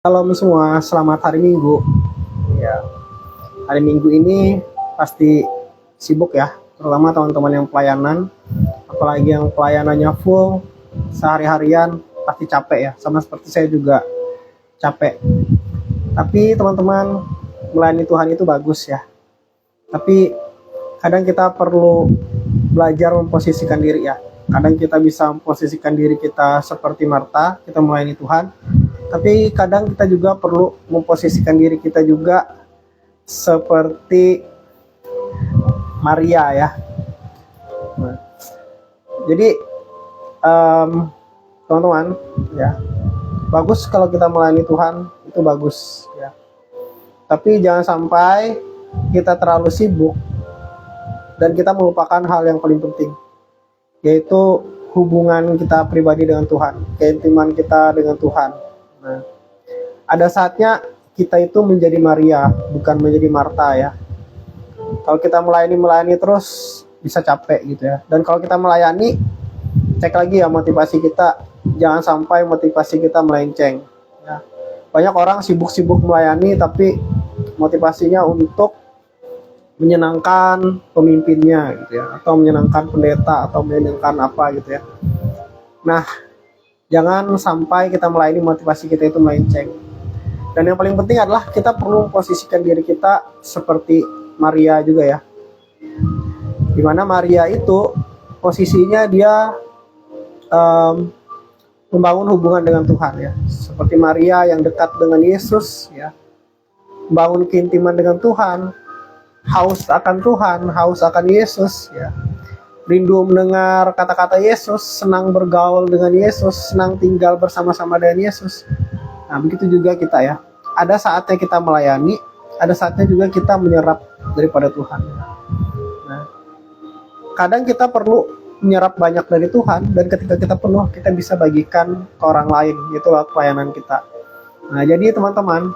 Halo semua, selamat hari Minggu. Ya, hari Minggu ini pasti sibuk ya, terutama teman-teman yang pelayanan, apalagi yang pelayanannya full sehari-harian pasti capek ya, sama seperti saya juga capek. Tapi teman-teman, melayani Tuhan itu bagus ya. Tapi kadang kita perlu belajar memposisikan diri ya. Kadang kita bisa memposisikan diri kita seperti Marta, kita melayani Tuhan. Tapi kadang kita juga perlu memposisikan diri kita juga seperti Maria ya. Nah, jadi teman-teman ya, bagus kalau kita melayani Tuhan, itu bagus ya. Tapi jangan sampai kita terlalu sibuk dan kita melupakan hal yang paling penting, yaitu hubungan kita pribadi dengan Tuhan, keintiman kita dengan Tuhan. Nah, ada saatnya kita itu menjadi Maria, bukan menjadi Marta ya. Kalau kita melayani terus bisa capek gitu ya. Dan kalau kita melayani, cek lagi ya motivasi kita, jangan sampai motivasi kita melenceng ya. Banyak orang sibuk-sibuk melayani tapi motivasinya untuk menyenangkan pemimpinnya gitu ya, atau menyenangkan pendeta, atau menyenangkan apa gitu ya. Nah, jangan sampai kita melayani motivasi kita itu melenceng. Dan yang paling penting adalah kita perlu memposisikan diri kita seperti Maria juga ya. Dimana Maria itu posisinya dia membangun hubungan dengan Tuhan ya. Seperti Maria yang dekat dengan Yesus ya. Membangun keintiman dengan Tuhan, haus akan Tuhan, haus akan Yesus ya. Rindu mendengar kata-kata Yesus, senang bergaul dengan Yesus, senang tinggal bersama-sama dengan Yesus. Nah, begitu juga kita ya. Ada saatnya kita melayani, ada saatnya juga kita menyerap daripada Tuhan. Nah, kadang kita perlu menyerap banyak dari Tuhan, dan ketika kita penuh, kita bisa bagikan ke orang lain, itu lewat pelayanan kita. Nah, jadi teman-teman,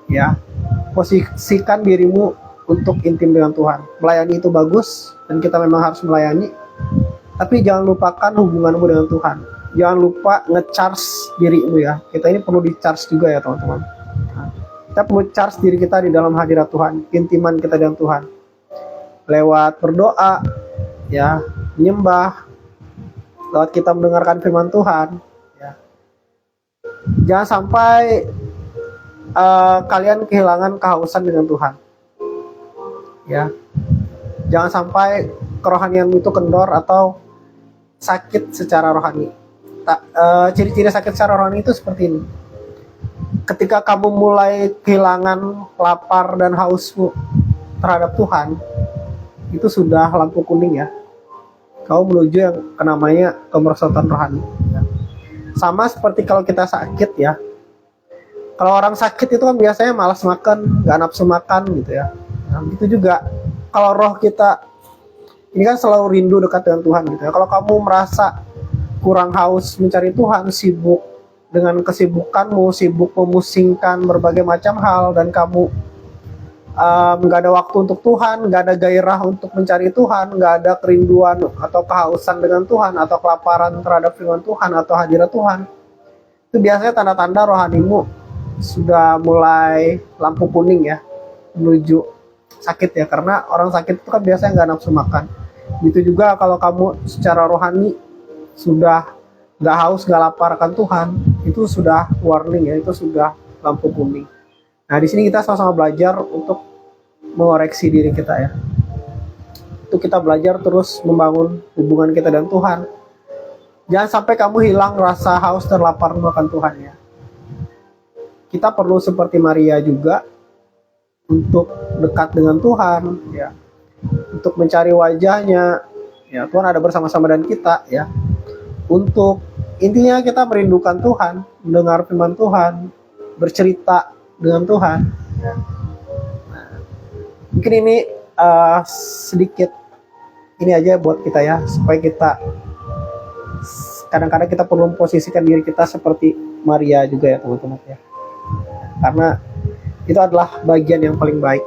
ya, posisikan dirimu untuk intim dengan Tuhan. Melayani itu bagus, dan kita memang harus melayani. Tapi jangan lupakan hubunganmu dengan Tuhan. Jangan lupa nge-charge dirimu ya. Kita ini perlu di-charge juga ya teman-teman. Nah, kita perlu charge diri kita di dalam hadirat Tuhan, intiman kita dengan Tuhan. Lewat berdoa, ya, menyembah, lewat kita mendengarkan firman Tuhan. Ya. Jangan sampai kalian kehilangan kehausan dengan Tuhan. Ya, jangan sampai kerohanianmu itu kendor atau sakit secara rohani. Ciri-ciri sakit secara rohani itu seperti ini. Ketika kamu mulai kehilangan lapar dan hausmu terhadap Tuhan, itu sudah lampu kuning ya. Kau menuju yang namanya kemerosotan rohani. Ya. Sama seperti kalau kita sakit ya. Kalau orang sakit itu kan biasanya malas makan, gak nafsu makan gitu ya. Nah, begitu juga kalau roh kita ini kan selalu rindu dekat dengan Tuhan gitu ya. Kalau kamu merasa kurang haus mencari Tuhan, sibuk dengan kesibukanmu, sibuk memusingkan berbagai macam hal, dan kamu nggak ada waktu untuk Tuhan, nggak ada gairah untuk mencari Tuhan, nggak ada kerinduan atau kehausan dengan Tuhan, atau kelaparan terhadap firman Tuhan atau hadirat Tuhan, itu biasanya tanda-tanda rohanimu sudah mulai lampu kuning ya, menuju sakit ya. Karena orang sakit itu kan biasanya nggak nafsu makan. Begitu juga kalau kamu secara rohani sudah nggak haus, nggak lapar akan Tuhan, itu sudah warning ya, itu sudah lampu kuning. Nah, di sini kita sama-sama belajar untuk mengoreksi diri kita ya. Itu kita belajar terus membangun hubungan kita dengan Tuhan. Jangan sampai kamu hilang rasa haus dan lapar akan Tuhan ya. Kita perlu seperti Maria juga untuk dekat dengan Tuhan ya, untuk mencari wajahnya ya. Tuhan ada bersama-sama dengan kita ya, untuk intinya kita merindukan Tuhan, mendengar firman Tuhan, bercerita dengan Tuhan ya. Nah, mungkin ini sedikit ini aja buat kita ya, supaya kita kadang-kadang kita perlu memposisikan diri kita seperti Maria juga ya teman-teman ya, karena itu adalah bagian yang paling baik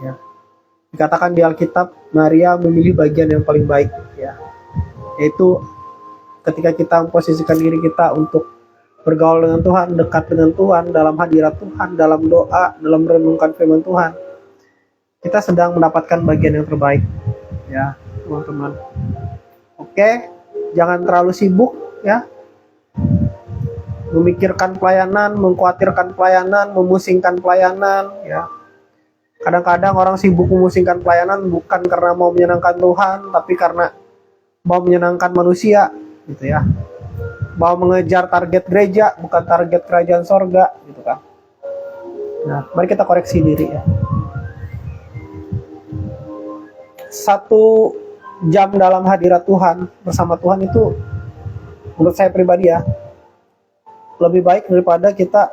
ya. Dikatakan di Alkitab, Maria memilih bagian yang paling baik ya, yaitu ketika kita memposisikan diri kita untuk bergaul dengan Tuhan, dekat dengan Tuhan, dalam hadirat Tuhan, dalam doa, dalam merenungkan firman Tuhan, kita sedang mendapatkan bagian yang terbaik, ya teman-teman. Oke, jangan terlalu sibuk ya, memikirkan pelayanan, mengkhawatirkan pelayanan, memusingkan pelayanan, ya. Kadang-kadang orang sibuk memusingkan pelayanan bukan karena mau menyenangkan Tuhan, tapi karena mau menyenangkan manusia, gitu ya. Mau mengejar target gereja, bukan target kerajaan sorga, gitu kan. Nah, mari kita koreksi diri ya. 1 jam dalam hadirat Tuhan, bersama Tuhan itu, menurut saya pribadi ya, lebih baik daripada kita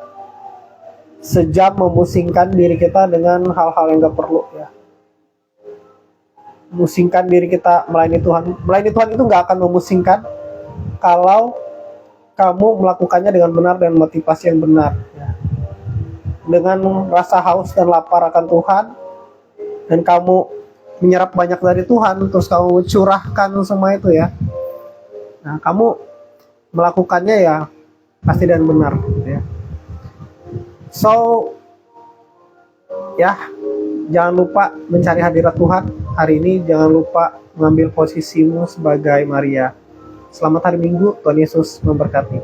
sejam memusingkan diri kita dengan hal-hal yang gak perlu ya. Memusingkan diri kita melayani Tuhan. Melayani Tuhan itu gak akan memusingkan kalau kamu melakukannya dengan benar dan motivasi yang benar ya. Dengan rasa haus dan lapar akan Tuhan, dan kamu menyerap banyak dari Tuhan, terus kamu curahkan semua itu ya. Nah, kamu melakukannya ya pasti dan benar ya. So ya, jangan lupa mencari hadirat Tuhan hari ini. Jangan lupa mengambil posisimu sebagai Maria. Selamat hari Minggu, Tuhan Yesus memberkati.